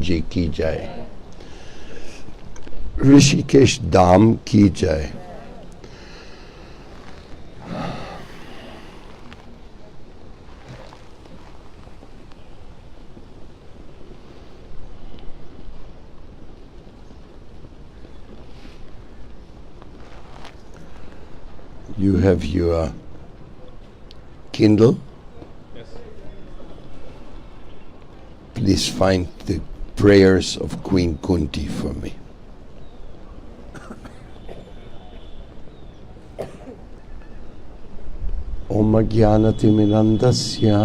जी की जय, ऋषिकेश धाम की जय। You have your Kindle? Yes. Please find the prayers of Queen Kunti for me. Om Jnanatimirandasya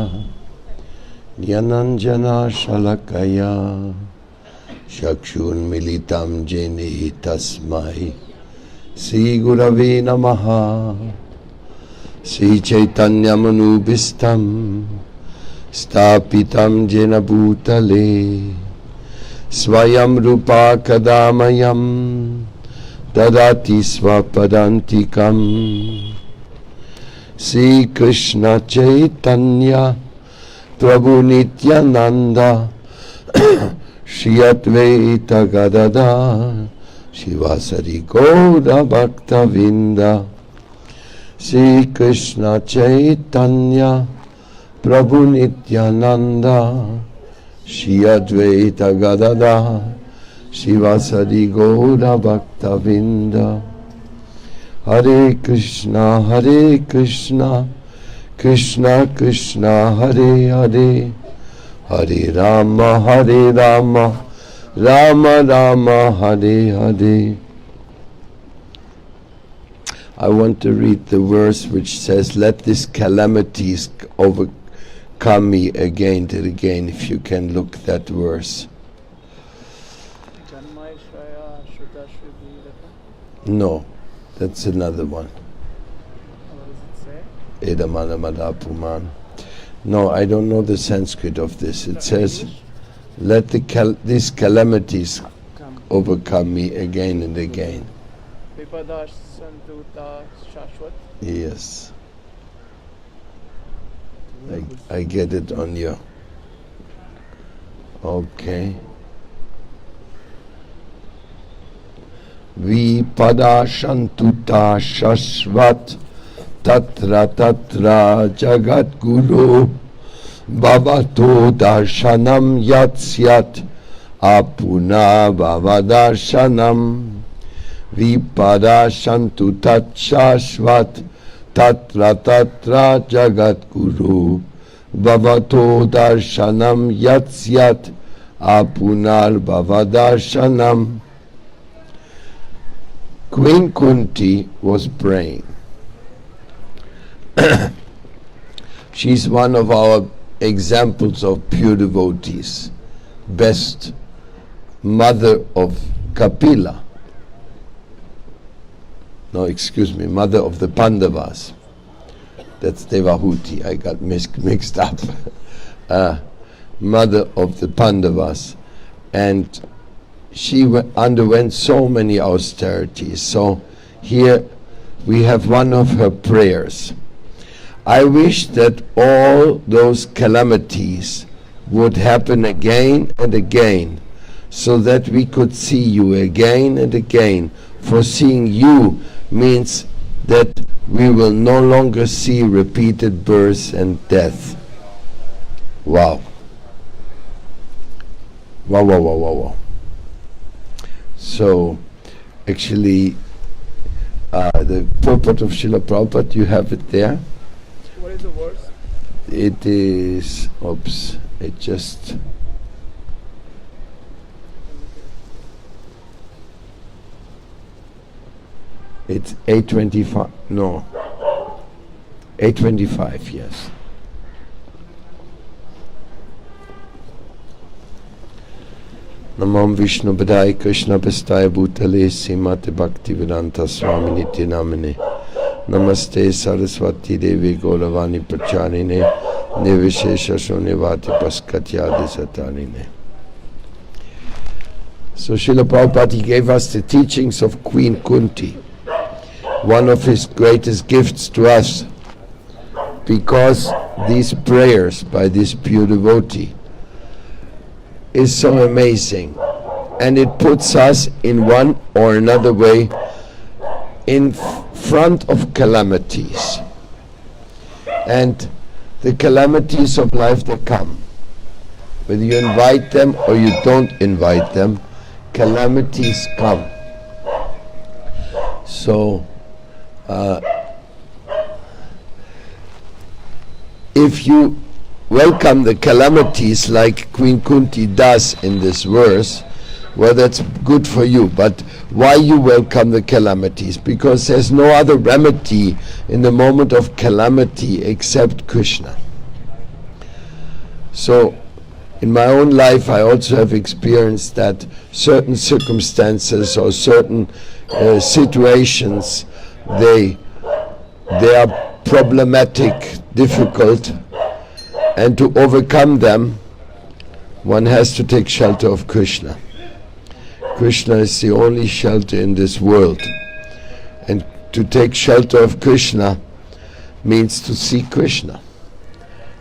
Jnananjana Shalakaya Chakshun Militam Jene Tasmai Sri Gurave Namaha Sri Chaitanya Manubhistam Stapitam Jena Bhutale Swayam Rupa Kadamayam Dadati Swapadantikam Sri Krishna Chaitanya Prabhu Nityananda Shri Advaita Gadadhar Shivasari Gaura Bhakta Vinda Sri Krishna Chaitanya Prabhu Nityananda Shri Advaita Gadadhar Shivasari Gaura Bhakta Vinda. Hare Krishna Krishna Krishna Hare Hare Hare Rama Rama Rama Hare Hare. I want to read the verse which says, let these calamities overcome me again and again. If you can look that verse. No, that's another one. What does it say? Edamana Madapuman. No, I don't know the Sanskrit of this. It says, let these calamities overcome me again and again. Vipada Santuta Shashwat. Yes. I get it on you. Okay. Vipada Santuta Shashwat Tatra Tatra Jagat Guru Bhavato Darshanam Yatsyat Apuna Bhavadarshanam Vipada Santuta Shashwat Tatra Tatra Jagat Guru Bhavato Darshanam Yatsyat Apunar Bhavadarshanam. Queen Kunti was praying. She's one of our examples of pure devotees. Best mother of Kapila. No, excuse me, mother of the Pandavas. That's Devahuti, I got mixed up. Mother of the Pandavas. And she underwent so many austerities. So here we have one of her prayers. I wish that all those calamities would happen again and again, so that we could see you again and again. For seeing you means that we will no longer see repeated birth and death. Wow. Wow, wow, wow, wow, wow. So, actually, the purport of Srila Prabhupada, you have it there. What is the verse? It is, it's 825, no, 825, yes. Namam Vishnu Padai Krishna Pastaya Bhutale Simate Bhakti Vedanta Swami Nitya Namine Namaste Saraswati Devi Gauravani Pracharine Nivishesha Shunivati Paskatyadi Satarine. So Srila Prabhupada gave us the teachings of Queen Kunti, one of his greatest gifts to us, because these prayers by this pure devotee is so amazing, and it puts us in one or another way in front of calamities. And the calamities of life, they come. Whether you invite them or you don't invite them, calamities come. So, if you welcome the calamities like Queen Kunti does in this verse, well, that's good for you. But why you welcome the calamities? Because there's no other remedy in the moment of calamity except Krishna. So, in my own life, I also have experienced that certain circumstances or certain situations, they are problematic, difficult, and to overcome them, one has to take shelter of Krishna. Krishna is the only shelter in this world. And to take shelter of Krishna means to see Krishna.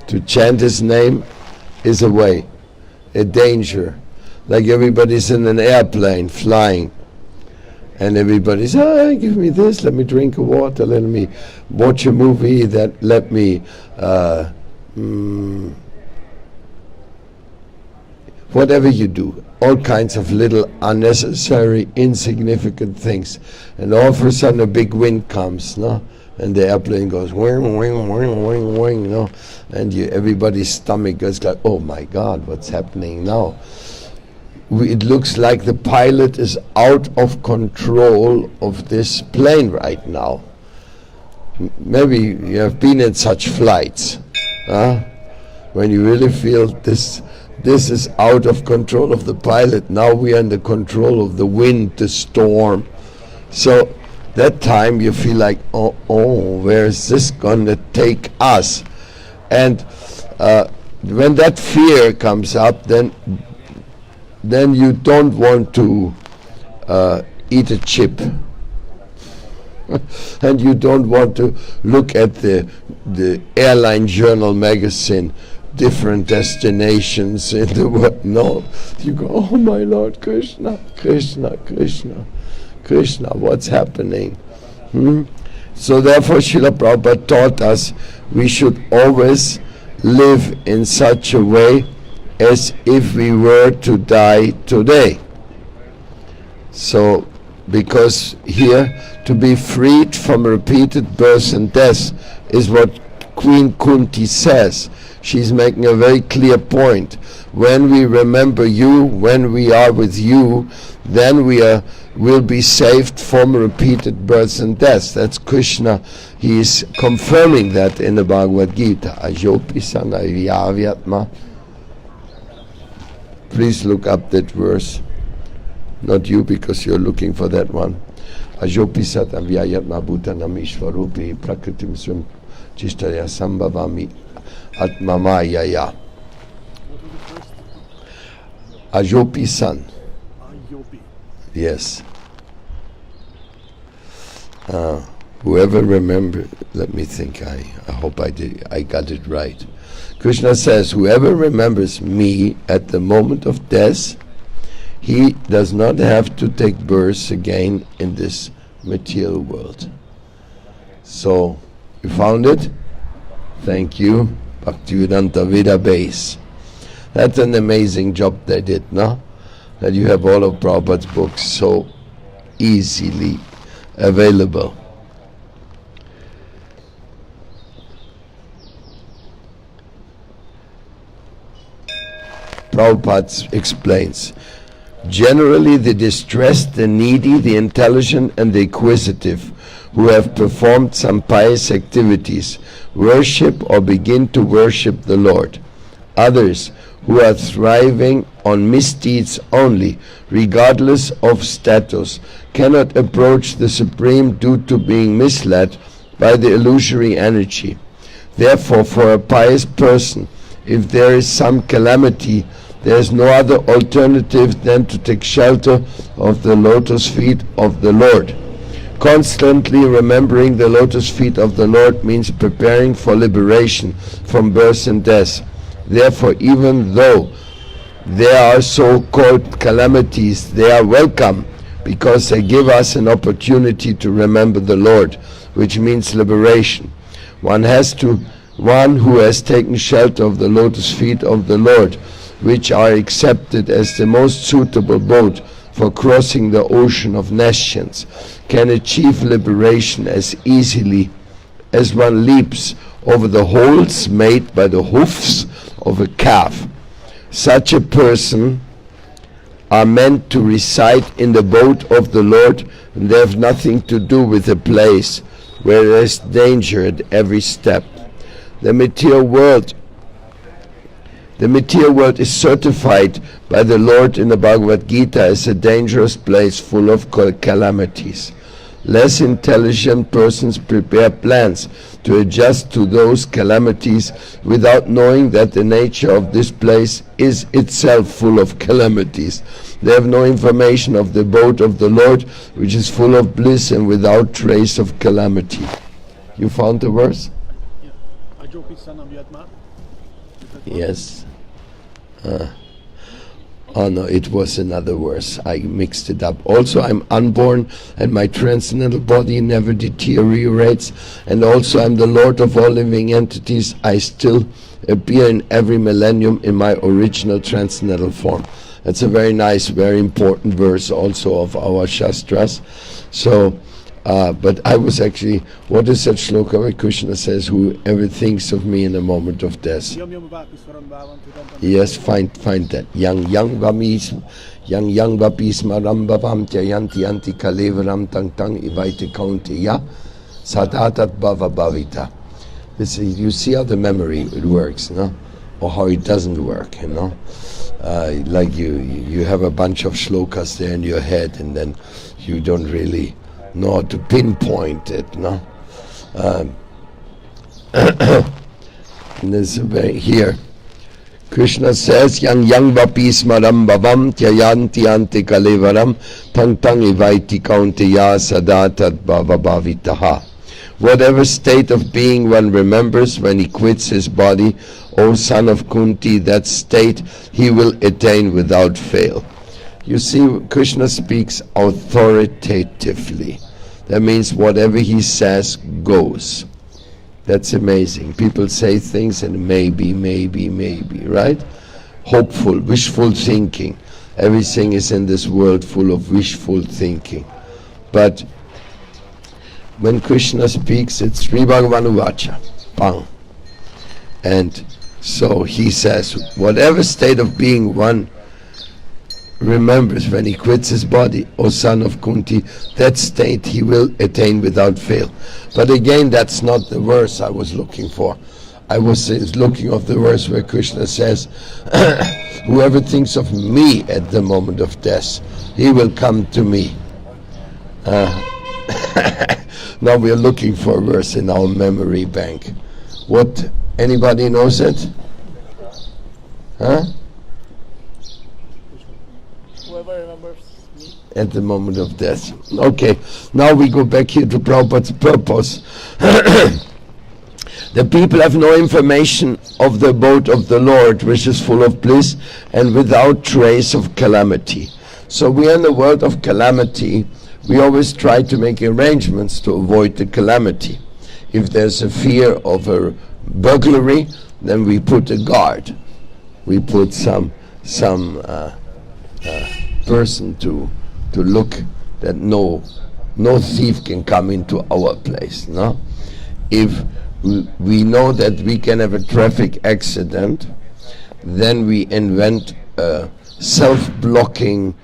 To chant his name is a way, a danger. Like everybody's in an airplane flying, and everybody's, give me this, let me drink a water, let me watch a movie, let me whatever you do, all kinds of little unnecessary, insignificant things, and all of a sudden a big wind comes, no? And the airplane goes wing, wing, wing, wing, wing, you know, and everybody's stomach goes like, oh my God, what's happening now? It looks like the pilot is out of control of this plane right now. Maybe you have been in such flights, when you really feel this is out of control of the pilot. Now we are in the control of the wind, the storm. So that time you feel like, oh, where is this going to take us? And when that fear comes up, then you don't want to eat a chip. And you don't want to look at the airline journal magazine, different destinations in the world. No, you go, oh my Lord, Krishna, Krishna, Krishna, Krishna, what's happening? So therefore Srila Prabhupada taught us we should always live in such a way as if we were to die today. So, because here, to be freed from repeated births and deaths is what Queen Kunti says. She's making a very clear point. When we remember you, when we are with you, then will be saved from repeated births and deaths. That's Krishna. He is confirming that in the Bhagavad Gita. Ajopi sangavyatma. Please look up that verse. Not you, because you're looking for that one. Ajopi satavyayatma bhutanam ishvarupi prakritim swam chistaya sambhavami atmamayaya. Ajopi san. Yes. Whoever remember, let me think, I hope I got it right. Krishna says, whoever remembers me at the moment of death, he does not have to take birth again in this material world. So, you found it? Thank you. Bhaktivedanta Vida Base. That's an amazing job they did, no? That you have all of Prabhupada's books so easily available. Prabhupada explains, generally the distressed, the needy, the intelligent and the inquisitive who have performed some pious activities worship or begin to worship the Lord. Others who are thriving on misdeeds only, regardless of status, cannot approach the Supreme due to being misled by the illusory energy. Therefore, for a pious person, if there is some calamity, there is no other alternative than to take shelter of the lotus feet of the Lord. Constantly remembering the lotus feet of the Lord means preparing for liberation from birth and death. Therefore, even though There are so-called calamities. They are welcome because they give us an opportunity to remember the Lord, which means liberation. One who has taken shelter of the lotus feet of the Lord, which are accepted as the most suitable boat for crossing the ocean of nations, can achieve liberation as easily as one leaps over the holes made by the hoofs of a calf. Such a person are meant to reside in the boat of the Lord, and they have nothing to do with the place where there is danger at every step. The material world is certified by the Lord in the Bhagavad Gita as a dangerous place full of calamities. Less intelligent persons prepare plans to adjust to those calamities without knowing that the nature of this place is itself full of calamities. They have no information of the boat of the Lord, which is full of bliss and without trace of calamity. You found the verse? Yes. Oh no, it was another verse. I mixed it up. Also, I'm unborn and my transcendental body never deteriorates. And also, I'm the Lord of all living entities. I still appear in every millennium in my original transcendental form. That's a very nice, very important verse also of our Shastras. So, but I was actually, what is that shloka where Krishna says, whoever thinks of me in a moment of death? Yes, find that. Yang vapis maram bhavam tyayanti anti kalevaram tang tang ivaite kaunteya sadatat bhava bhavita. You see how the memory it works, no? Or how it doesn't work, you know? Like you have a bunch of shlokas there in your head and then you don't really know how to pinpoint it, no? And this here Krishna says, yang vapi smaram bhavam tyayanti ante kalevaram tang tang ivaiti kaunteya sadatat bhava bhavitaha. Whatever state of being one remembers when he quits his body, O son of Kunti, that state he will attain without fail. You see, Krishna speaks authoritatively. That means whatever he says goes. That's amazing. People say things and maybe, right? Hopeful, wishful thinking. Everything is in this world full of wishful thinking. But when Krishna speaks, it's Sri Bhagavan Uvacha. Bang. And so he says, whatever state of being one remembers when he quits his body, O son of Kunti, that state he will attain without fail. But again, that's not the verse I was looking for. I was looking of the verse where Krishna says, whoever thinks of me at the moment of death, he will come to me. Now we are looking for a verse in our memory bank. What, anybody knows it? Huh? Whoever remembers me at the moment of death. Okay, now we go back here to Prabhupada's purpose. The people have no information of the abode of the Lord, which is full of bliss and without trace of calamity. So we are in the world of calamity. We always try to make arrangements to avoid the calamity. If there's a fear of a burglary, then we put a guard. We put some person to look that no thief can come into our place. No, if we know that we can have a traffic accident, then we invent a self-blocking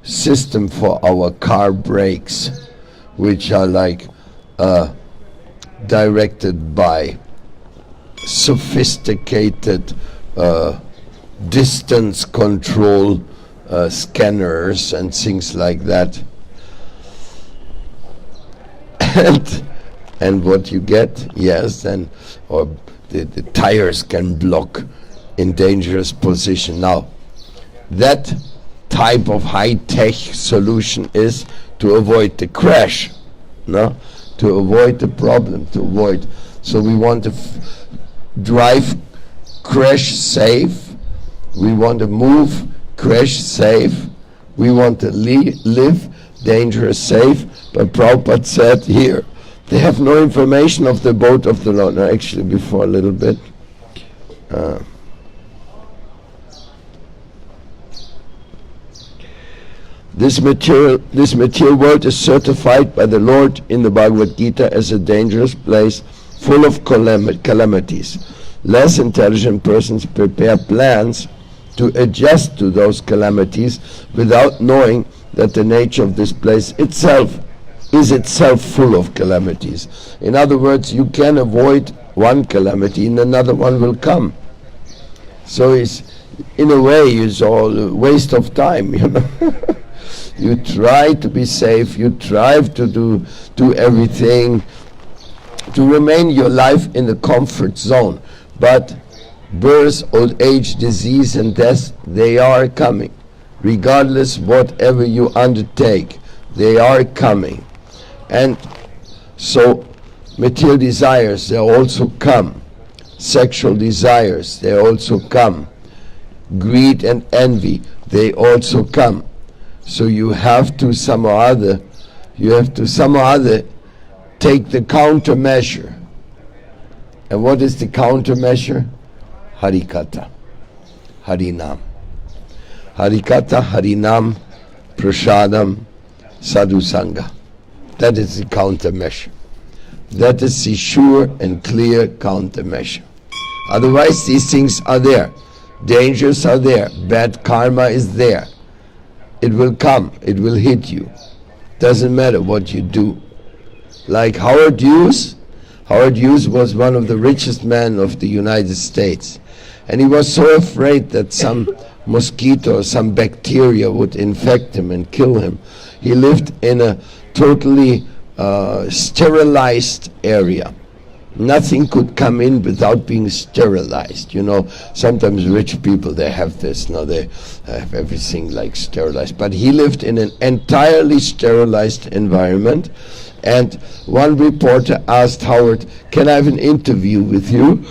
system for our car brakes, which are like directed by sophisticated distance control scanners and things like that. And what you get, yes, or the tires can block in dangerous position. Now, that type of high-tech solution is to avoid the crash, no? To avoid the problem, so we want to drive crash safe. We want to move crash safe. We want to live dangerous safe. But Prabhupada said here, they have no information of the boat of the Lord. No, actually, before a little bit. This material world is certified by the Lord in the Bhagavad Gita as a dangerous place full of calamities. Less intelligent persons prepare plans to adjust to those calamities without knowing that the nature of this place is itself full of calamities. In other words, you can avoid one calamity and another one will come. So in a way, it's all a waste of time, you know. You try to be safe, you try to do everything to remain your life in the comfort zone. But birth, old age, disease and death, they are coming. Regardless whatever you undertake, they are coming. And so material desires, they also come. Sexual desires, they also come. Greed and envy, they also come. So you have to somehow or other take the countermeasure. And what is the countermeasure? Harikatha, Harinam. Harikatha, Harinam, Prasadam, Sadhu Sangha. That is the countermeasure. That is the sure and clear countermeasure. Otherwise these things are there. Dangers are there. Bad karma is there. It will come. It will hit you. Doesn't matter what you do. Like Howard Hughes. Howard Hughes was one of the richest men of the United States. And he was so afraid that some mosquito or some bacteria would infect him and kill him. He lived in a totally sterilized area. Nothing could come in without being sterilized. You know, sometimes rich people, they have this, no, they have everything like sterilized. But he lived in an entirely sterilized environment. And one reporter asked Howard, "Can I have an interview with you?"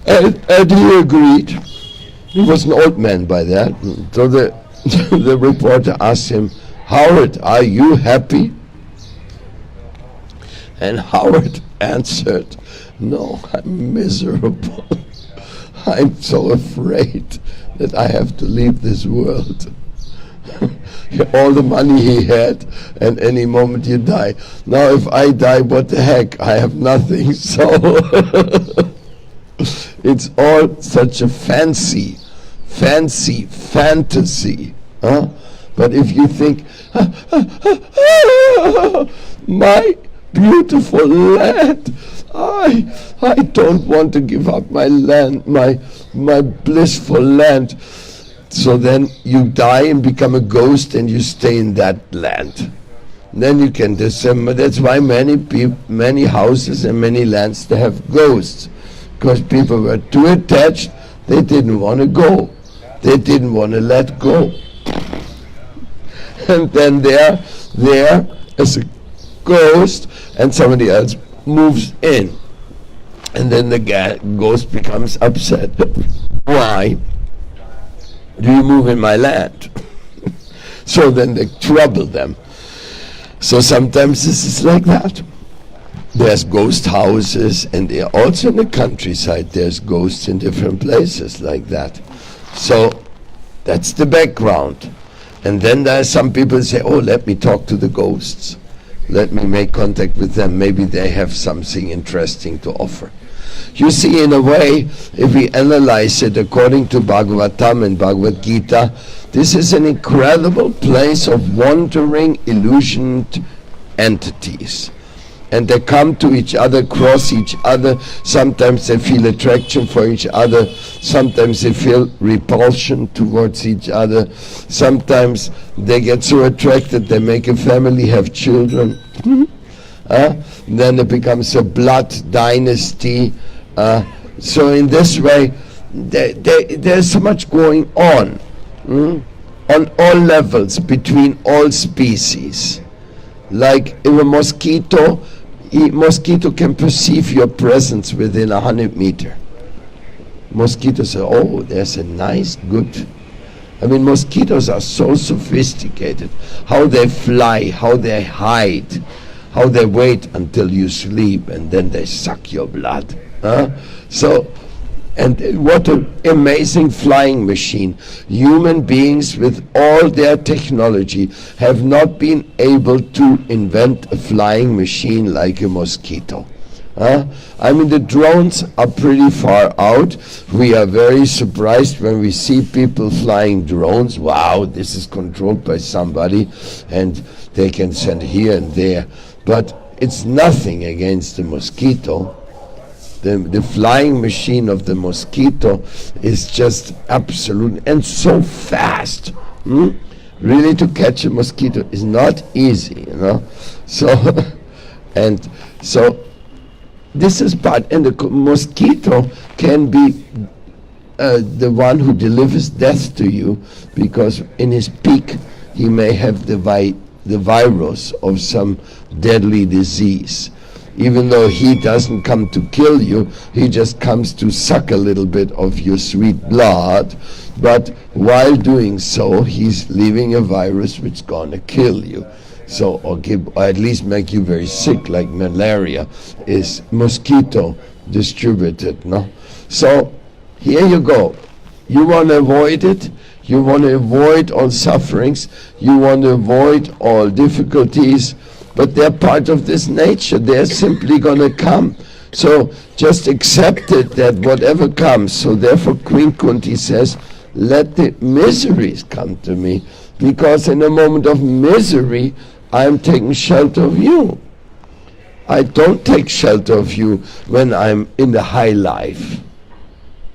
And he agreed. He was an old man by that. So the reporter asked him, "Howard, are you happy?" And Howard answered, "No, I'm miserable. I'm so afraid that I have to leave this world." All the money he had, and any moment you die. Now if I die, what the heck? I have nothing. So it's all such a fantasy. Huh? But if you think, my beautiful land, I don't want to give up my land, my blissful land. So then you die and become a ghost and you stay in that land. Then you can dissemble. That's why many houses and many lands, they have ghosts. Because people were too attached, they didn't want to go. They didn't want to let go. And then they're there as a ghost and somebody else moves in. And then the ghost becomes upset. Why do you move in my land? So then they trouble them. So sometimes this is like that. There's ghost houses, and also in the countryside there's ghosts in different places like that. So that's the background. And then there are some people say, "Oh, let me talk to the ghosts. Let me make contact with them. Maybe they have something interesting to offer." You see, in a way, if we analyze it according to Bhagavatam and Bhagavad Gita, this is an incredible place of wandering, illusioned entities. And they come to each other, cross each other. Sometimes they feel attraction for each other. Sometimes they feel repulsion towards each other. Sometimes they get so attracted they make a family, have children. Then it becomes a blood dynasty. So in this way, there's so much going on all levels, between all species. Like if a mosquito can perceive your presence within 100 meters. Mosquitoes say, oh, there's a nice, good. I mean, mosquitoes are so sophisticated. How they fly, how they hide, how they wait until you sleep, and then they suck your blood. So, and what an amazing flying machine. Human beings with all their technology have not been able to invent a flying machine like a mosquito. I mean, the drones are pretty far out. We are very surprised when we see people flying drones. Wow, this is controlled by somebody and they can send here and there. But it's nothing against the mosquito. The flying machine of the mosquito is just absolute and so fast. Really, to catch a mosquito is not easy, So, and so this is part, and the mosquito can be the one who delivers death to you, because in his beak he may have the virus of some deadly disease. Even though he doesn't come to kill you, he just comes to suck a little bit of your sweet blood. But while doing so, he's leaving a virus which is gonna kill you. So, or at least make you very sick, like malaria is mosquito distributed, no? So, here you go. You want to avoid it. You want to avoid all sufferings. You want to avoid all difficulties. But they're part of this nature. They're simply going to come. So just accept it, that whatever comes. So therefore Queen Kunti says, let the miseries come to me, because in a moment of misery, I'm taking shelter of you. I don't take shelter of you when I'm in the high life.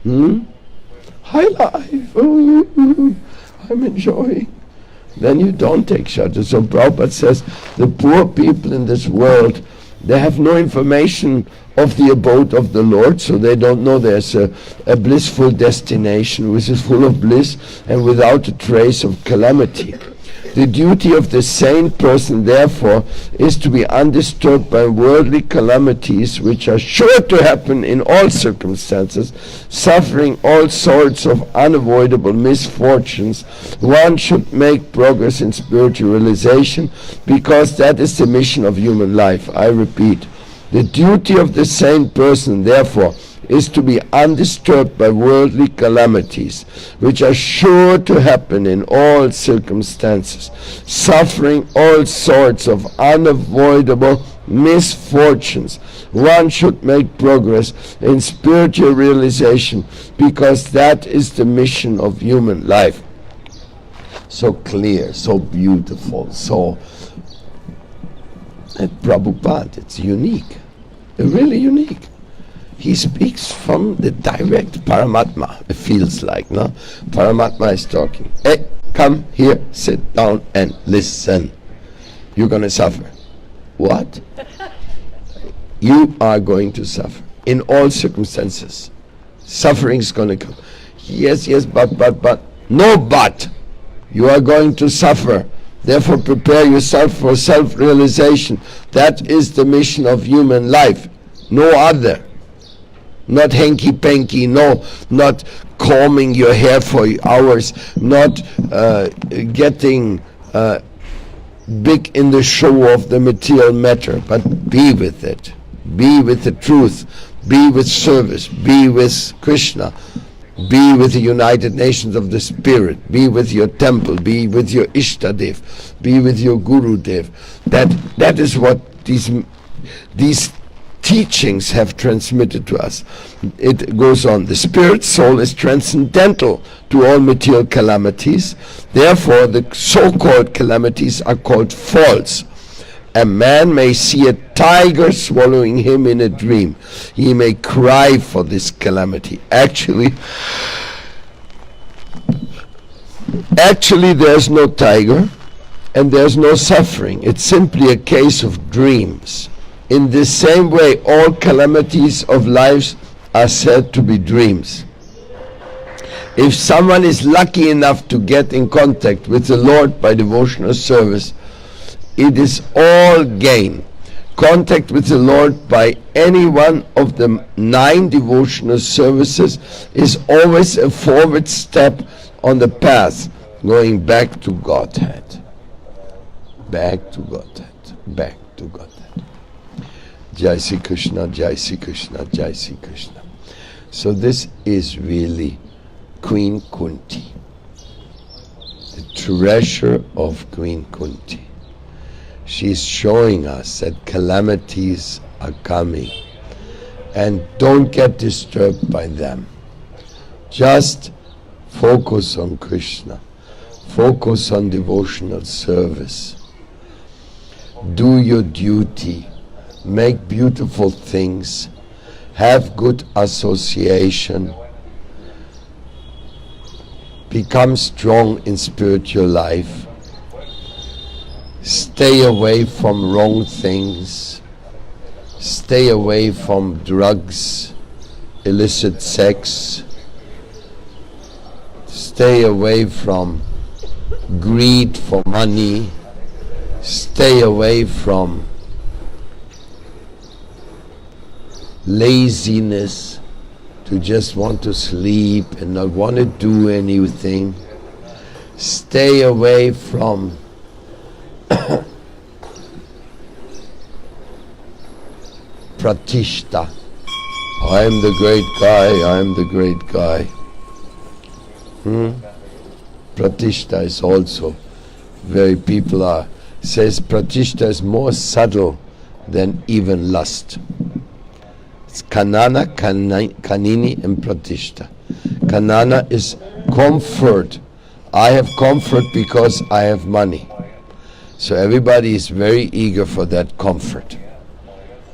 High life, I'm enjoying. Then you don't take shelter. So Prabhupada says, the poor people in this world, they have no information of the abode of the Lord, so they don't know there's a blissful destination which is full of bliss and without a trace of calamity. The duty of the sane person, therefore, is to be undisturbed by worldly calamities which are sure to happen in all circumstances, suffering all sorts of unavoidable misfortunes. One should make progress in spiritual realization, because that is the mission of human life. I repeat, the duty of the sane person, therefore, is to be undisturbed by worldly calamities, which are sure to happen in all circumstances, suffering all sorts of unavoidable misfortunes. One should make progress in spiritual realization, because that is the mission of human life. So clear, so beautiful, so... At Prabhupada, it's unique, really unique. He speaks from the direct Paramatma, it feels like, no? Paramatma is talking. Hey, come here, sit down and listen. You're going to suffer. What? You are going to suffer in all circumstances. Suffering is going to come. Yes, but. No but. You are going to suffer. Therefore prepare yourself for self-realization. That is the mission of human life. No other. Not hanky-panky, no, not combing your hair for hours, not getting big in the show of the material matter, but be with it. Be with the truth. Be with service. Be with Krishna. Be with the United Nations of the Spirit. Be with your temple. Be with your Ishtadev. Be with your Gurudev. That is what these teachings have transmitted to us. It goes on. The spirit soul is transcendental to all material calamities. Therefore, the so-called calamities are called false. A man may see a tiger swallowing him in a dream. He may cry for this calamity. Actually, there's no tiger and there's no suffering. It's simply a case of dreams. In the same way, all calamities of lives are said to be dreams. If someone is lucky enough to get in contact with the Lord by devotional service, it is all gain. contact with the Lord by any one of the 9 devotional services is always a forward step on the path going back to Godhead. Back to Godhead. Back to Godhead. Jai Sri Krishna, Jai Sri Krishna, Jai Sri Krishna. So this is really Queen Kunti, the treasure of Queen Kunti. She's showing us that calamities are coming, and don't get disturbed by them. Just focus on Krishna. Focus on devotional service. Do your duty. Make beautiful things. Have good association. Become strong in spiritual life. Stay away from wrong things. Stay away from drugs, illicit sex. Stay away from greed for money. Stay away from laziness, to just want to sleep and not want to do anything. Stay away from pratishta. I am the great guy, I am the great guy. Pratishta is also very, people are, says pratishta is more subtle than even lust. It's kanana, kanini and pratishta. Kanana is comfort. I have comfort because I have money. So everybody is very eager for that comfort.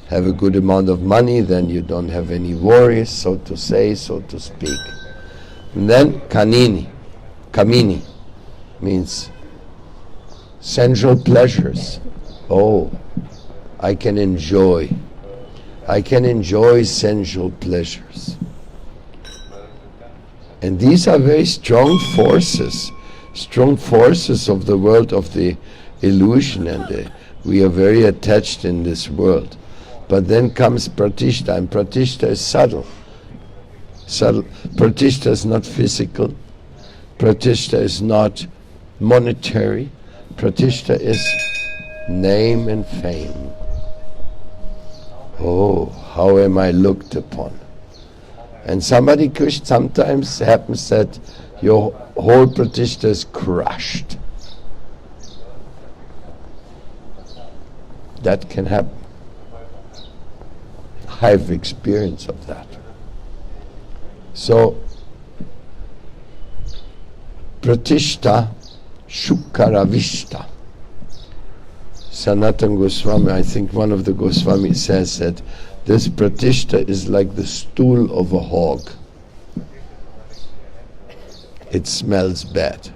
Have a good amount of money, then you don't have any worries, so to say, so to speak. And then kamini means sensual pleasures. Oh, I can enjoy sensual pleasures. And these are very strong forces of the world of the illusion, and we are very attached in this world. But then comes pratishta, and pratishta is subtle. Pratishta is not physical. Pratishta is not monetary. Pratishta is name and fame. Oh, how am I looked upon? And sometimes happens that your whole pratishta is crushed. That can happen. I have experience of that. So, pratishta shukaravishta. Sanatana Goswami, I think one of the Goswami says that this pratishta is like the stool of a hog. It smells bad.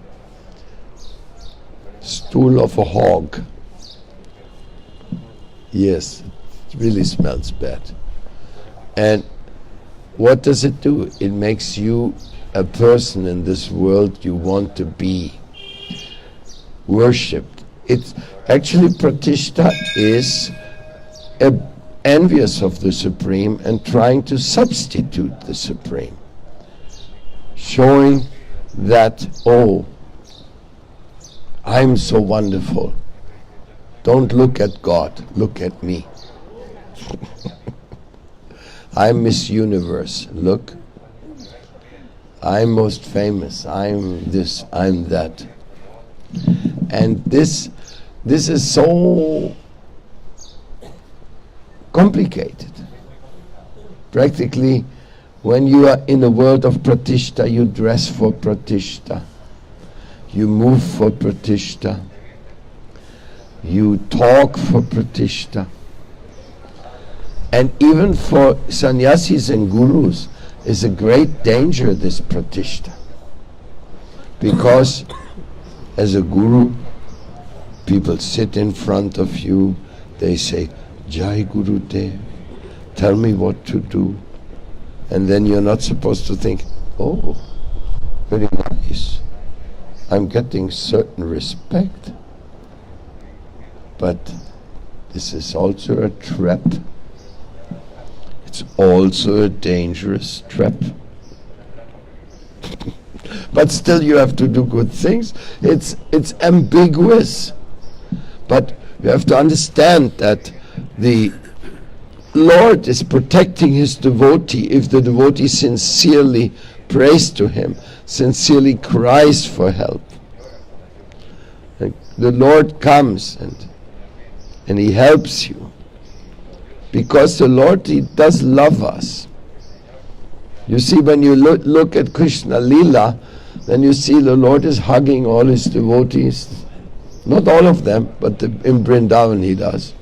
Stool of a hog. Yes, it really smells bad. And what does it do? It makes you a person in this world you want to be worshipped. It's actually, pratishta is envious of the Supreme and trying to substitute the Supreme, showing that, oh, I'm so wonderful. Don't look at God, look at me. I'm Miss Universe, look. I'm most famous, I'm this, I'm that. And this is so complicated. Practically, when you are in a world of pratishta, you dress for pratishta, you move for pratishta, you talk for pratishta. And even for sannyasis and gurus is a great danger, this pratishta. Because as a guru, people sit in front of you, they say, Jai Guru Dev, tell me what to do. And then you're not supposed to think, oh, very nice, I'm getting certain respect. But This is also a trap. It's also a dangerous trap. But still you have to do good things. It's ambiguous. But you have to understand that the Lord is protecting his devotee if the devotee sincerely prays to him, sincerely cries for help. And the Lord comes and he helps you. Because the Lord, he does love us. You see, when you look at Krishna Lila, then you see the Lord is hugging all his devotees. Not all of them, but in Vrindavan he does.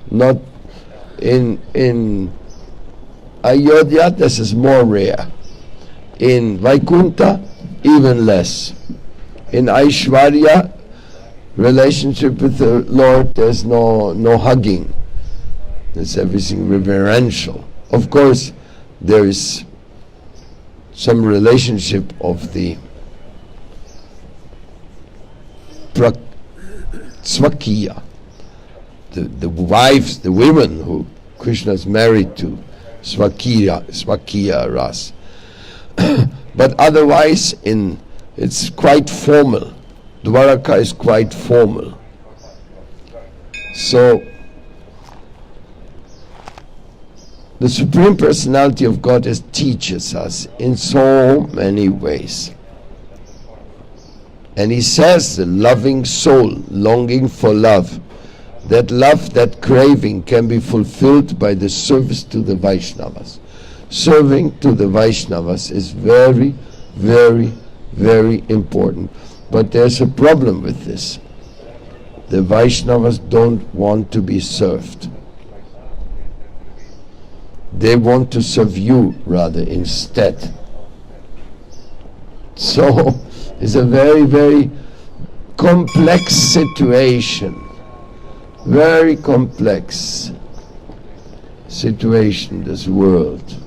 Not in Ayodhya, this is more rare. In Vaikuntha, even less. In Aishwarya, relationship with the Lord, there's no hugging. It's everything reverential. Of course, there is some relationship of the Swakiya, the wives, the women who Krishna is married to, Swakiya Ras. But otherwise, it's quite formal. Dwaraka is quite formal. So, the Supreme Personality of Godhead teaches us in so many ways. And he says, the loving soul longing for love, that craving can be fulfilled by the service to the Vaishnavas. Serving to the Vaishnavas is very, very, very important. But there's a problem with this. The Vaishnavas don't want to be served. They want to serve you rather instead. So it's a very, very complex situation. Very complex situation, this world.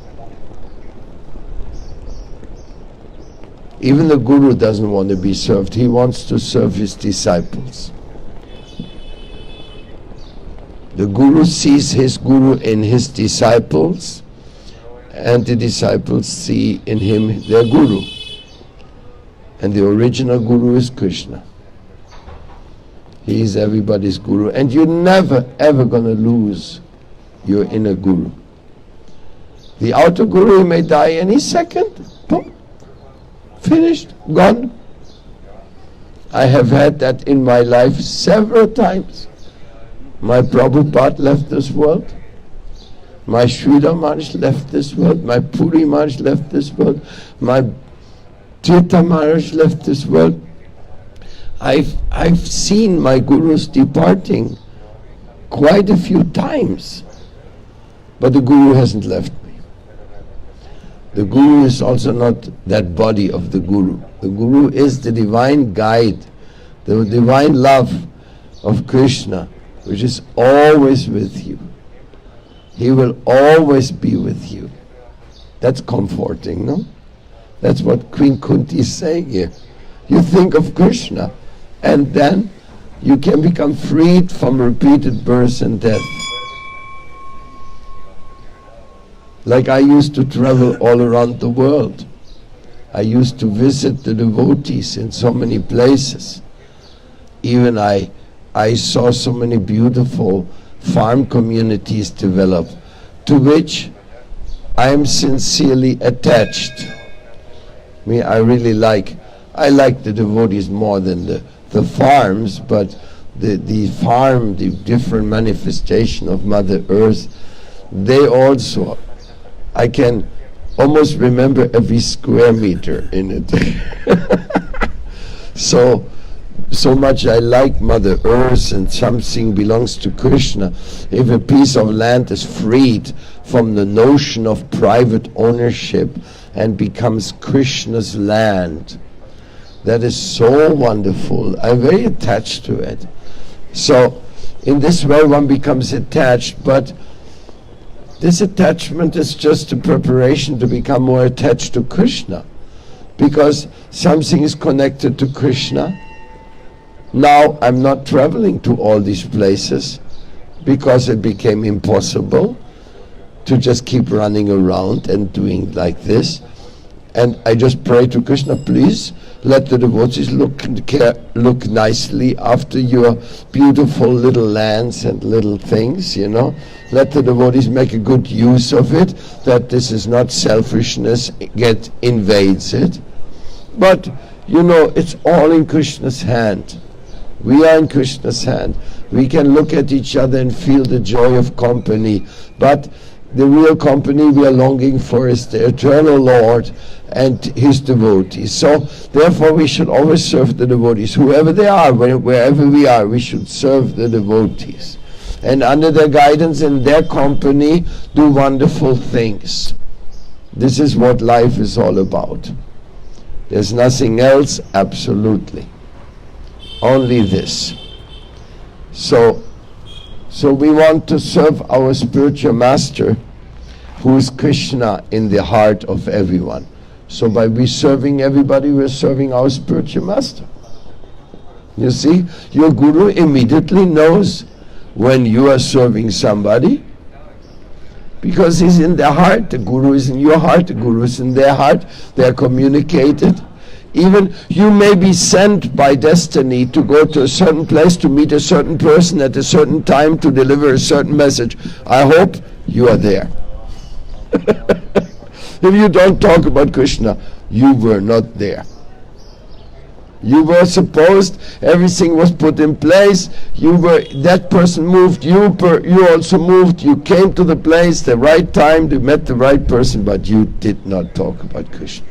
Even the Guru doesn't want to be served. He wants to serve his disciples. The Guru sees his Guru in his disciples, and the disciples see in him their Guru. And the original Guru is Krishna. He is everybody's Guru. And you're never ever going to lose your inner Guru. The outer Guru may die any second. Boom. Finished. Gone. I have had that in my life several times. My Prabhupada left this world. My Srila Maharaj left this world. My Puri Maharaj left this world. My Tirtha Maharaj left this world. I've seen my Gurus departing quite a few times. But the Guru hasn't left me. The Guru is also not that body of the Guru. The Guru is the divine guide, the divine love of Krishna, which is always with you. He will always be with you. That's comforting, no? That's what Queen Kunti is saying here. You think of Krishna, and then you can become freed from repeated birth and death. Like I used to travel all around the world. I used to visit the devotees in so many places. Even I saw so many beautiful farm communities develop, to which I am sincerely attached. I really like the devotees more than the farms, but the farm, the different manifestation of Mother Earth, they also, I can almost remember every square meter in it. So much I like Mother Earth, and something belongs to Krishna. If a piece of land is freed from the notion of private ownership and becomes Krishna's land, that is so wonderful. I'm very attached to it. So in this way one becomes attached, but this attachment is just a preparation to become more attached to Krishna, because something is connected to Krishna. Now I'm not traveling to all these places. because it became impossible to just keep running around and doing like this. And I just pray to Krishna, please let the devotees look nicely after your beautiful little lands and little things, Let the devotees make a good use of it, that this is not selfishness, invades it. But, it's all in Krishna's hand. We are in Krishna's hand. We can look at each other and feel the joy of company. But the real company we are longing for is the eternal Lord and His devotees. So, therefore, we should always serve the devotees. Whoever they are, wherever we are, we should serve the devotees. And under their guidance and their company, do wonderful things. This is what life is all about. There's nothing else, absolutely. Only this. So we want to serve our spiritual master, who is Krishna in the heart of everyone. So by we serving everybody, we're serving our spiritual master. You see, your guru immediately knows when you are serving somebody, because he's in their heart. The guru is in your heart, the guru is in their heart. They are communicated. Even you may be sent by destiny to go to a certain place, to meet a certain person at a certain time, to deliver a certain message. I hope you are there. If you don't talk about Krishna, you were not there. You were supposed, everything was put in place, that person moved, you also moved, you came to the place, the right time, you met the right person, but you did not talk about Krishna.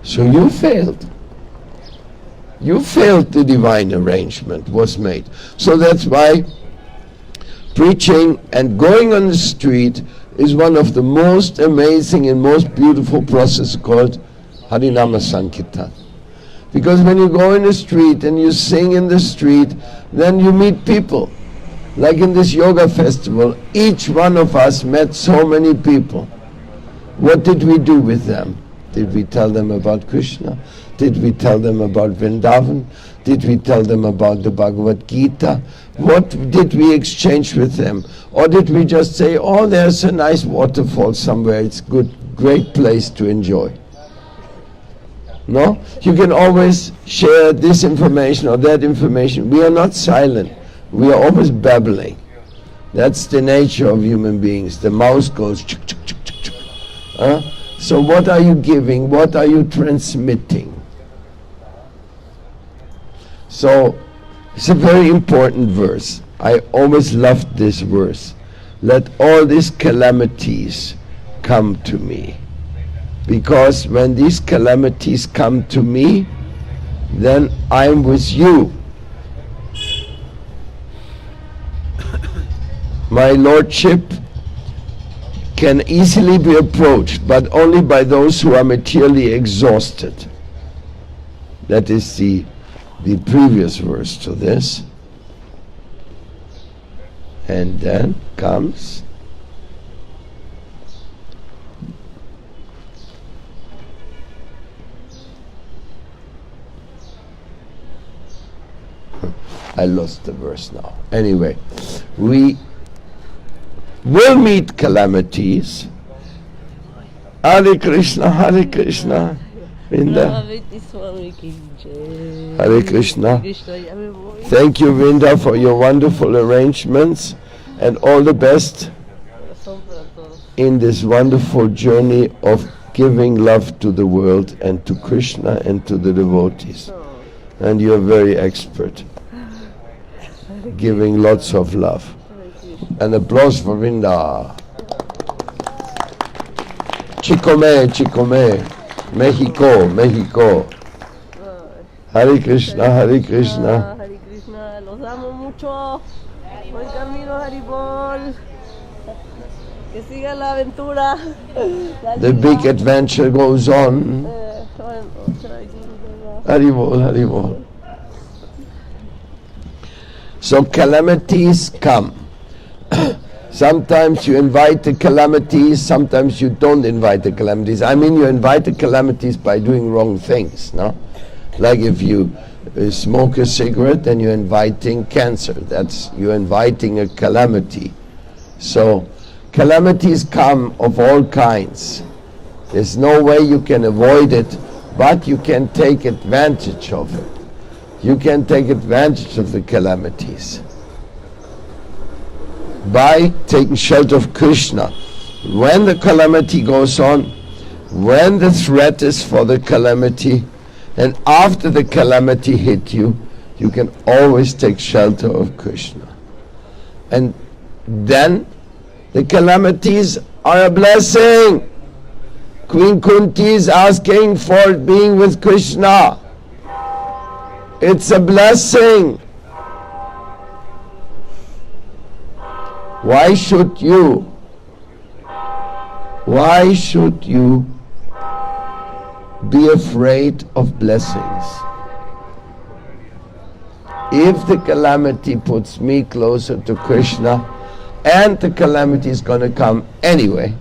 So you failed. You failed. The divine arrangement was made. So that's why preaching and going on the street is one of the most amazing and most beautiful processes called Harinama Sankirtan. Because when you go in the street and you sing in the street, then you meet people. Like in this yoga festival, each one of us met so many people. What did we do with them? Did we tell them about Krishna? Did we tell them about Vrindavan? Did we tell them about the Bhagavad Gita? What did we exchange with them? Or did we just say, oh, there's a nice waterfall somewhere, it's good, great place to enjoy? No? You can always share this information or that information. We are not silent. We are always babbling. That's the nature of human beings. The mouse goes chuk, chuk, chuk, chuk, chuk. So what are you giving? What are you transmitting? So it's a very important verse. I always loved this verse. Let all these calamities come to me. Because when these calamities come to me, then I'm with you. My lordship can easily be approached, but only by those who are materially exhausted. That is the previous verse to this. And then comes I lost the verse now. Anyway, we will meet calamities. Hare Krishna, Hare Krishna. Vinda. Hare Krishna. Thank you, Vinda, for your wonderful arrangements, and all the best in this wonderful journey of giving love to the world and to Krishna and to the devotees. And you are very expert, giving lots of love. An applause for Vinda. Chicome, Chicome, Mexico, Mexico. Hare Krishna, Hare Krishna. Hare Krishna, los amo mucho. Buen camino, Haribol. Que siga la aventura. The big adventure goes on. Haribol, Haribol. So calamities come. Sometimes you invite the calamities, sometimes you don't invite the calamities. I mean, you invite the calamities by doing wrong things, no? Like if you smoke a cigarette, then you're inviting cancer. You're inviting a calamity. So calamities come of all kinds. There's no way you can avoid it, but you can take advantage of it. You can take advantage of the calamities by taking shelter of Krishna. When the calamity goes on, when the threat is for the calamity, and after the calamity hit you, you can always take shelter of Krishna. And then the calamities are a blessing. Queen Kunti is asking for being with Krishna. It's a blessing. Why should you be afraid of blessings? If the calamity puts me closer to Krishna, and the calamity is going to come anyway,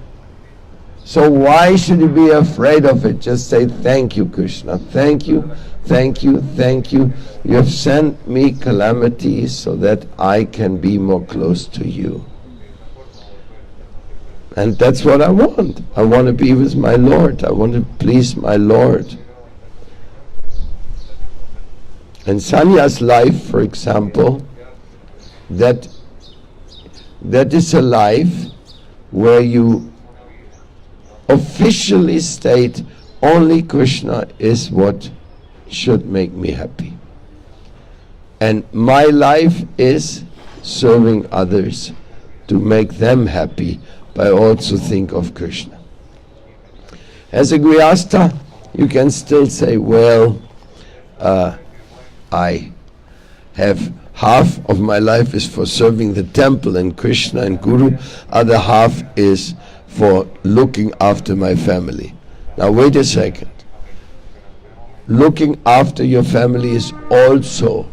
so why should you be afraid of it? Just say, thank you, Krishna. Thank you, thank you, thank you. You have sent me calamities so that I can be more close to you. And that's what I want. I want to be with my Lord. I want to please my Lord. And Sanya's life, for example, that is a life where you officially state only Krishna is what should make me happy. And my life is serving others to make them happy by also think of Krishna. As a Grihastha, you can still say, well, I have half of my life is for serving the temple and Krishna and Guru, other half is for looking after my family. Now wait a second. Looking after your family is also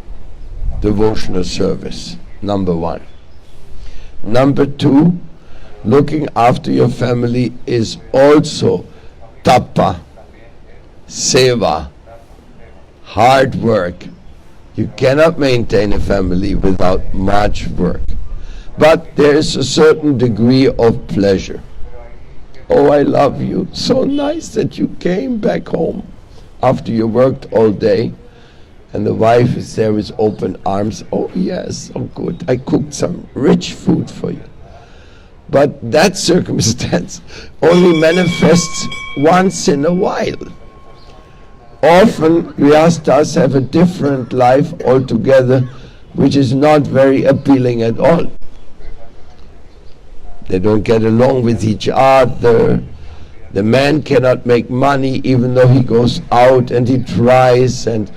devotional service, number one. Number two, looking after your family is also tapa, seva, hard work. You cannot maintain a family without much work. But there is a certain degree of pleasure. Oh, I love you. So nice that you came back home after you worked all day. And the wife is there with open arms. Oh yes, oh good. I cooked some rich food for you. But that circumstance only manifests once in a while. Often Grihasthas have a different life altogether, which is not very appealing at all. They don't get along with each other. The man cannot make money even though he goes out and he tries and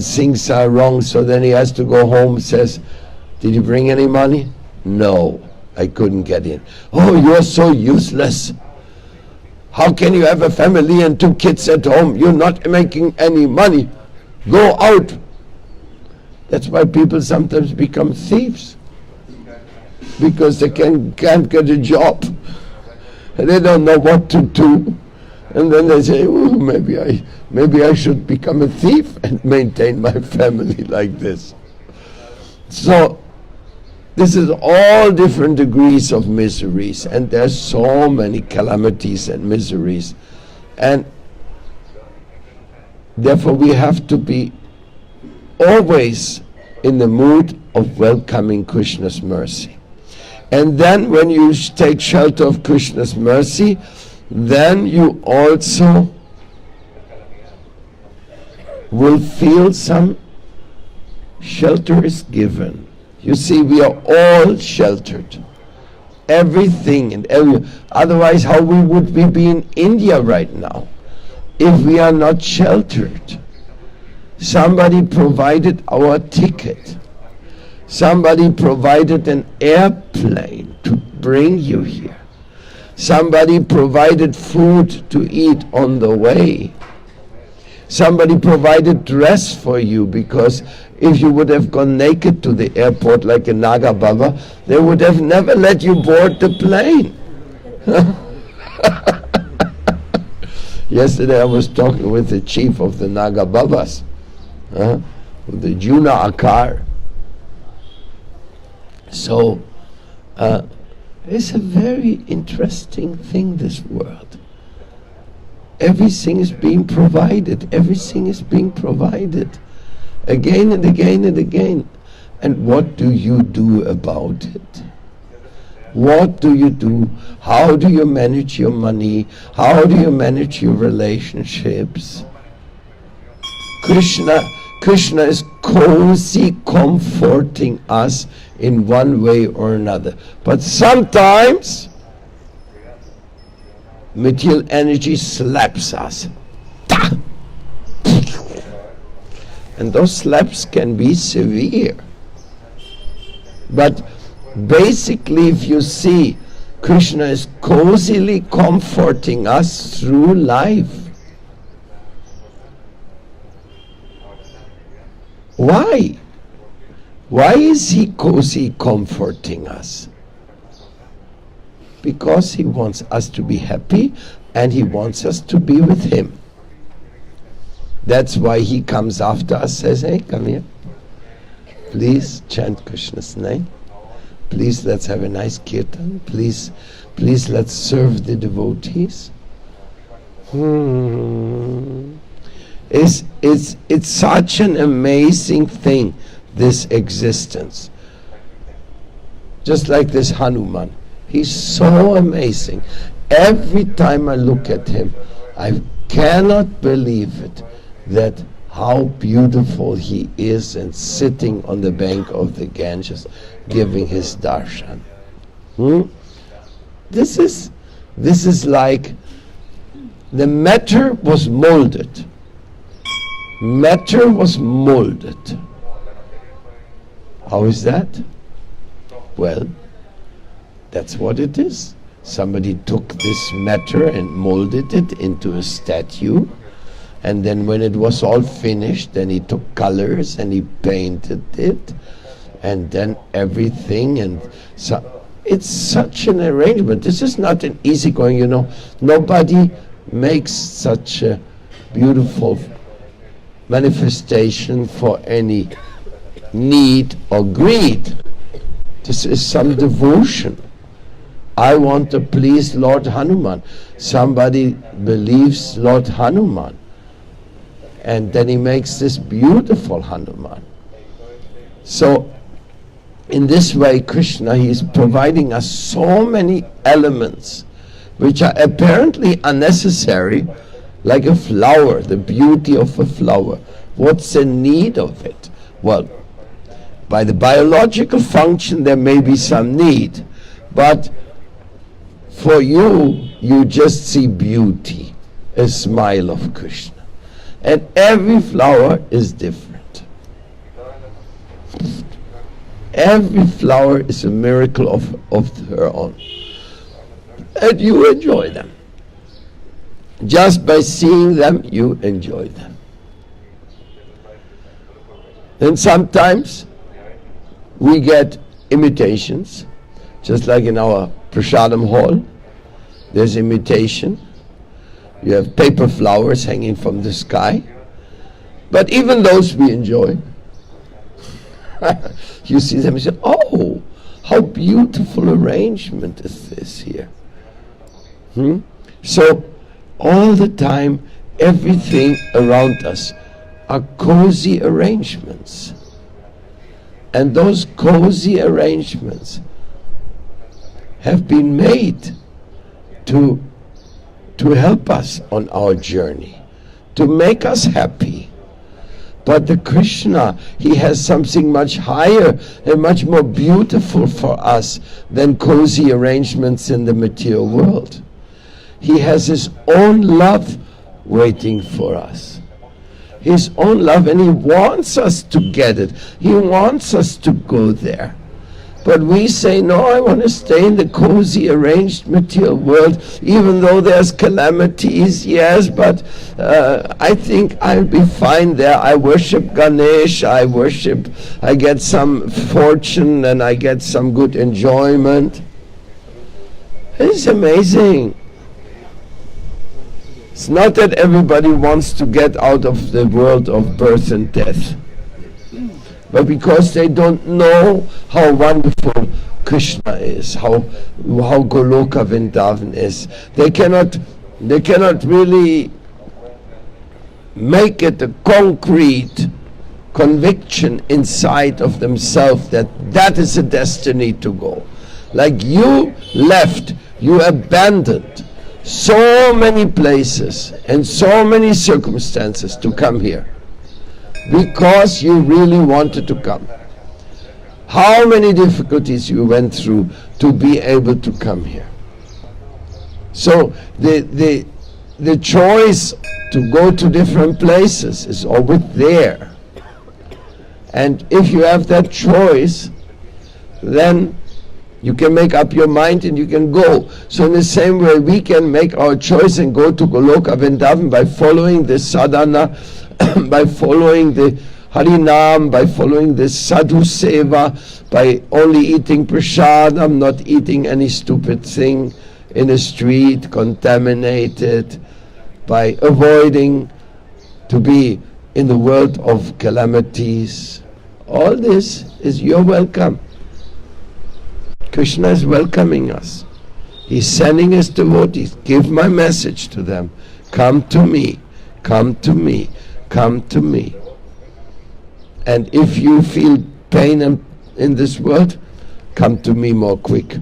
things are wrong, so then he has to go home and says, did you bring any money? No, I couldn't get in. Oh, you're so useless. How can you have a family and 2 kids at home? You're not making any money. Go out. That's why people sometimes become thieves. Because they can't get a job. And they don't know what to do. And then they say, oh, maybe I should become a thief and maintain my family like this. So, this is all different degrees of miseries, and there's so many calamities and miseries. And therefore we have to be always in the mood of welcoming Krishna's mercy. And then when you take shelter of Krishna's mercy, then you also will feel some shelter is given. You see, we are all sheltered. Everything and every. Otherwise, how would we be in India right now if we are not sheltered? Somebody provided our ticket. Somebody provided an airplane to bring you here. Somebody provided food to eat on the way. Somebody provided dress for you, because if you would have gone naked to the airport like a Naga Baba, they would have never let you board the plane. Yesterday I was talking with the chief of the Naga Babas, the Juna Akar. So it's a very interesting thing, this world. Everything is being provided. Everything is being provided. Again and again and again. And what do you do about it? What do you do? How do you manage your money? How do you manage your relationships? Krishna is cozy comforting us in one way or another. But sometimes material energy slaps us. And those slaps can be severe. But basically, if you see, Krishna is cozily comforting us through life. Why? Why is he cozy comforting us? Because he wants us to be happy and he wants us to be with him. That's why he comes after us, says, hey, come here. Please chant Krishna's name. Please let's have a nice kirtan. Please let's serve the devotees. It's such an amazing thing, this existence. Just like this Hanuman. He's so amazing. Every time I look at him, I cannot believe it, that how beautiful he is, and sitting on the bank of the Ganges giving his darshan. This is like the matter was molded. Matter was molded. How is that? Well, that's what it is. Somebody took this matter and molded it into a statue, and then when it was all finished, then he took colors and he painted it, and then everything, and so it's such an arrangement. This is not an easy going, nobody makes such a beautiful manifestation for any need or greed. This is some devotion. I want to please Lord Hanuman. Somebody believes Lord Hanuman, and then he makes this beautiful Hanuman. So in this way, Krishna, he is providing us so many elements which are apparently unnecessary, like a flower, the beauty of a flower. What's the need of it? Well, by the biological function there may be some need, but for you just see beauty, a smile of Krishna. And every flower is different. Every flower is a miracle of her own. And you enjoy them. Just by seeing them, you enjoy them. And sometimes we get imitations, just like in our Prasadam hall, there's imitation. You have paper flowers hanging from the sky, but even those we enjoy. You see them and say, oh, how beautiful arrangement is this here. So all the time, everything around us are cozy arrangements. And those cozy arrangements have been made to help us on our journey, to make us happy. But the Krishna, he has something much higher and much more beautiful for us than cozy arrangements in the material world. He has his own love waiting for us. His own love, and he wants us to get it. He wants us to go there. But we say, no, I want to stay in the cozy arranged material world, even though there's calamities, yes, but I think I'll be fine there. I worship Ganesh, I get some fortune, and I get some good enjoyment. It's amazing. It's not that everybody wants to get out of the world of birth and death, but because they don't know how wonderful Krishna is, how Goloka Vrindavan is. They cannot really make it a concrete conviction inside of themselves that is a destiny to go. Like you left, you abandoned so many places and so many circumstances to come here because you really wanted to come. How many difficulties you went through to be able to come here. So the choice to go to different places is always there. And if you have that choice, then you can make up your mind and you can go. So in the same way, we can make our choice and go to Goloka Vrindavan by following the sadhana, by following the Harinam, by following the sadhu seva, by only eating prasadam, not eating any stupid thing in the street, contaminated, by avoiding to be in the world of calamities. All this is you're welcome. Krishna is welcoming us. He's sending his devotees. Give my message to them. Come to me. Come to me. Come to me. And if you feel pain in this world, come to me more quick.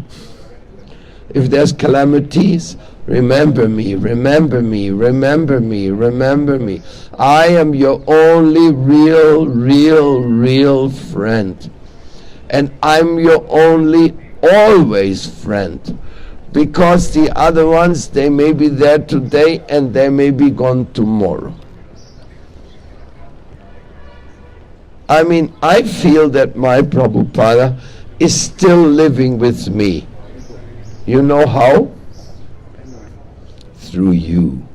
If there's calamities, remember me, remember me, remember me, remember me. I am your only real friend. And I'm your only always friend. Because the other ones, they may be there today and they may be gone tomorrow. I mean, I feel that my Prabhupada is still living with me. You know how? Through you.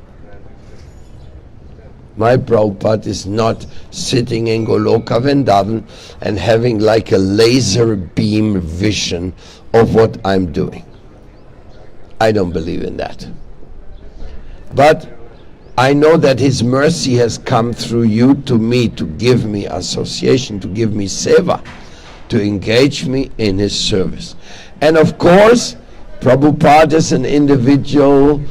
My Prabhupada is not sitting in Goloka Vrindavan and having like a laser beam vision of what I'm doing. I don't believe in that. But I know that his mercy has come through you to me, to give me association, to give me seva, to engage me in his service. And of course, Prabhupada is an individual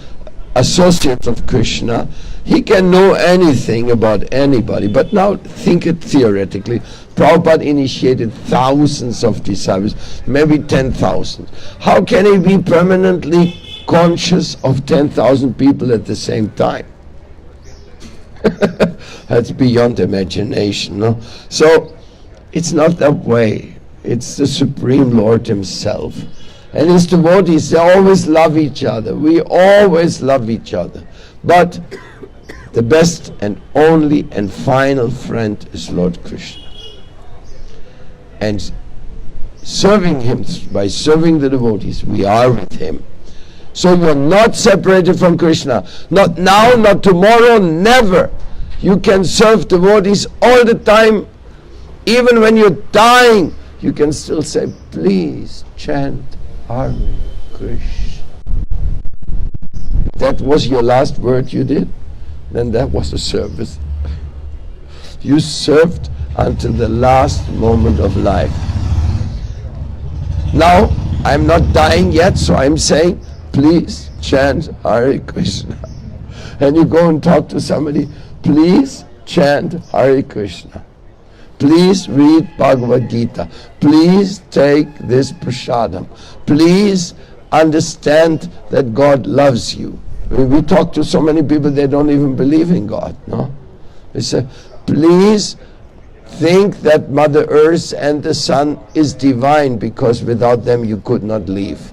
associate of Krishna. He can know anything about anybody, but now think it theoretically. Prabhupada initiated thousands of disciples, maybe 10,000. How can he be permanently conscious of 10,000 people at the same time? That's beyond imagination, no? So it's not that way. It's the Supreme Lord himself. And his devotees, they always love each other. We always love each other. But the best and only and final friend is Lord Krishna. And serving him, by serving the devotees, we are with him. So you are not separated from Krishna. Not now, not tomorrow, never. You can serve devotees all the time. Even when you're dying, you can still say, please chant Hare Krishna. That was your last word you did, then that was a service. You served until the last moment of life. Now, I'm not dying yet, so I'm saying, please chant Hare Krishna. And you go and talk to somebody, please chant Hare Krishna. Please read Bhagavad Gita. Please take this prasadam. Please understand that God loves you. We talk to so many people, they don't even believe in God. No? They say, please think that Mother Earth and the Sun is divine, because without them you could not live.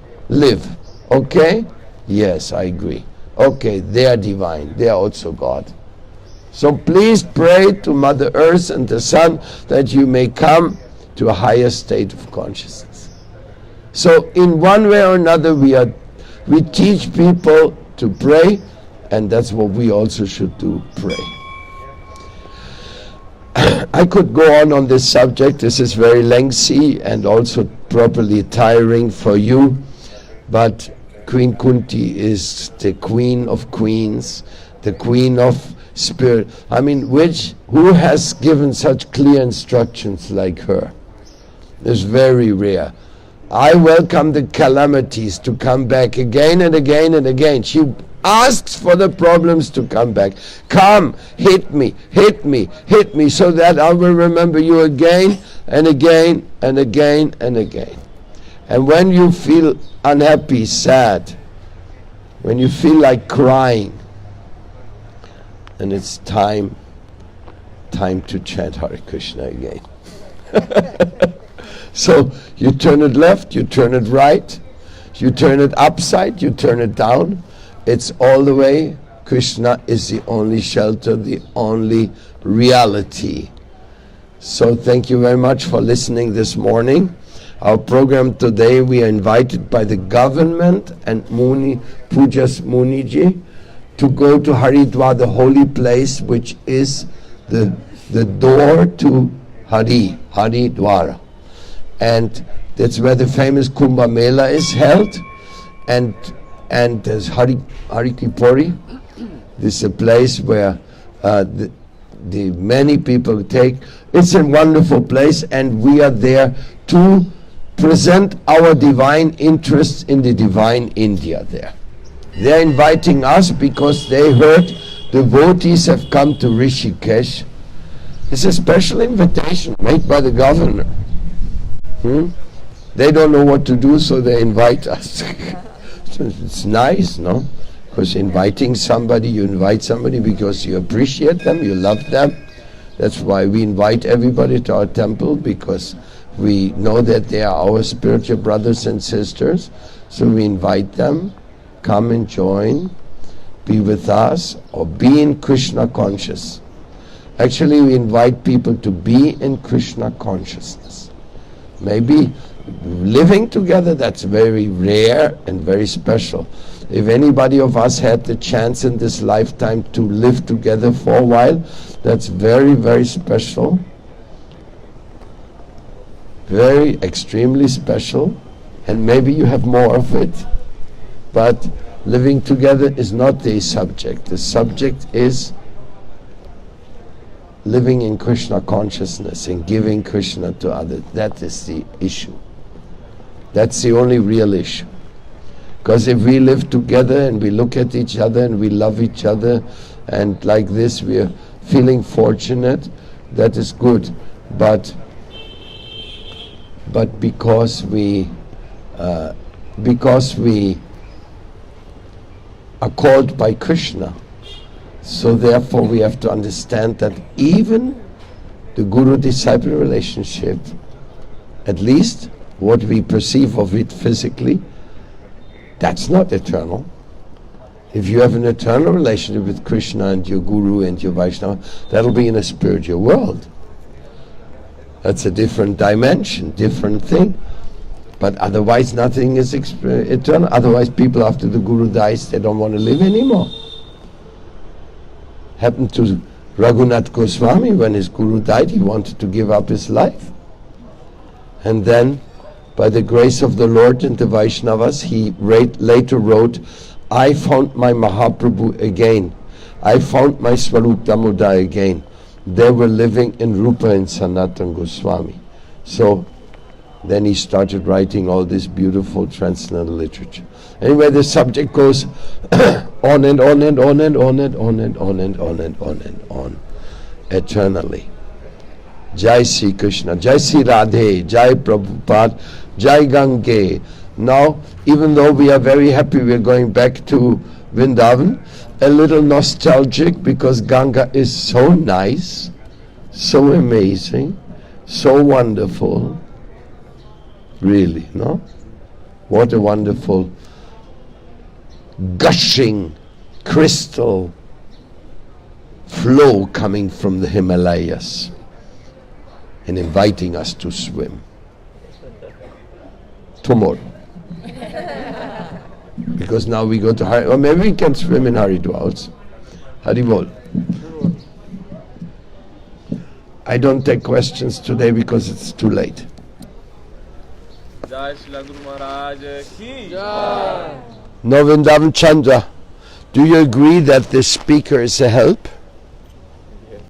Okay? Yes, I agree. Okay, they are divine. They are also God. So please pray to Mother Earth and the Sun that you may come to a higher state of consciousness. So in one way or another we teach people to pray, and that's what we also should do, pray. I could go on this subject. This is very lengthy and also probably tiring for you, but Queen Kunti is the queen of queens, the queen of spirit. I mean, who has given such clear instructions like her? It's very rare. I welcome the calamities to come back again and again and again. She asks for the problems to come back. Come, hit me, hit me, hit me, so that I will remember you again and again and again and again. And when you feel unhappy, sad, when you feel like crying, and it's time to chant Hare Krishna again. So you turn it left, you turn it right, you turn it upside, you turn it down. It's all the way. Krishna is the only shelter, the only reality. So thank you very much for listening this morning. Our program today, we are invited by the government and Pujas Muniji to go to Haridwar, the holy place, which is the door to Haridwar. And that's where the famous Kumbh Mela is held. And there's Harikipuri. This is a place where the many people take. It's a wonderful place, and we are there to present our divine interests in the divine India there. They're inviting us because they heard devotees have come to Rishikesh. It's a special invitation made by the governor. They don't know what to do, so they invite us. So it's nice, no? Because inviting somebody, you invite somebody because you appreciate them, you love them. That's why we invite everybody to our temple, because we know that they are our spiritual brothers and sisters. So we invite them, come and join, be with us, or be in Krishna conscious. Actually, we invite people to be in Krishna consciousness. Maybe living together, that's very rare and very special. If anybody of us had the chance in this lifetime to live together for a while, that's very, very special. Very extremely special. And maybe you have more of it. But living together is not the subject. The subject is living in Krishna consciousness and giving Krishna to others. That is the issue. That's the only real issue. Because if we live together and we look at each other and we love each other, and like this we are feeling fortunate, that is good. But because we are called by Krishna, so therefore we have to understand that even the guru-disciple relationship, at least what we perceive of it physically, that's not eternal. If you have an eternal relationship with Krishna and your guru and your Vaishnava, that'll be in a spiritual world. That's a different dimension, different thing. But otherwise nothing is eternal. Otherwise people, after the guru dies, they don't want to live anymore. Happened to Raghunath Goswami. When his guru died, he wanted to give up his life. And then, by the grace of the Lord and the Vaishnavas, he later wrote, I found my Mahaprabhu again. I found my Swarup Damodar again. They were living in Rupa and Sanatan Goswami. So then he started writing all this beautiful transcendental literature. Anyway, the subject goes on and on and on and on and on and on and on and on and on, eternally. Jai Sri Krishna, Jai Sri Radhe, Jai Prabhupada, Jai Gange. Now, even though we are very happy we're going back to Vrindavan, a little nostalgic, because Ganga is so nice, so amazing, so wonderful. Really, no? What a wonderful, gushing, crystal flow coming from the Himalayas and inviting us to swim. Tomorrow. Because now we go to Haridwar, or maybe we can swim in Haridwar also. Haribol. I don't take questions today because it's too late. Jai Srila Guru Maharaj ki Jai. No Vrindavan Chandra. Do you agree that the speaker is a help?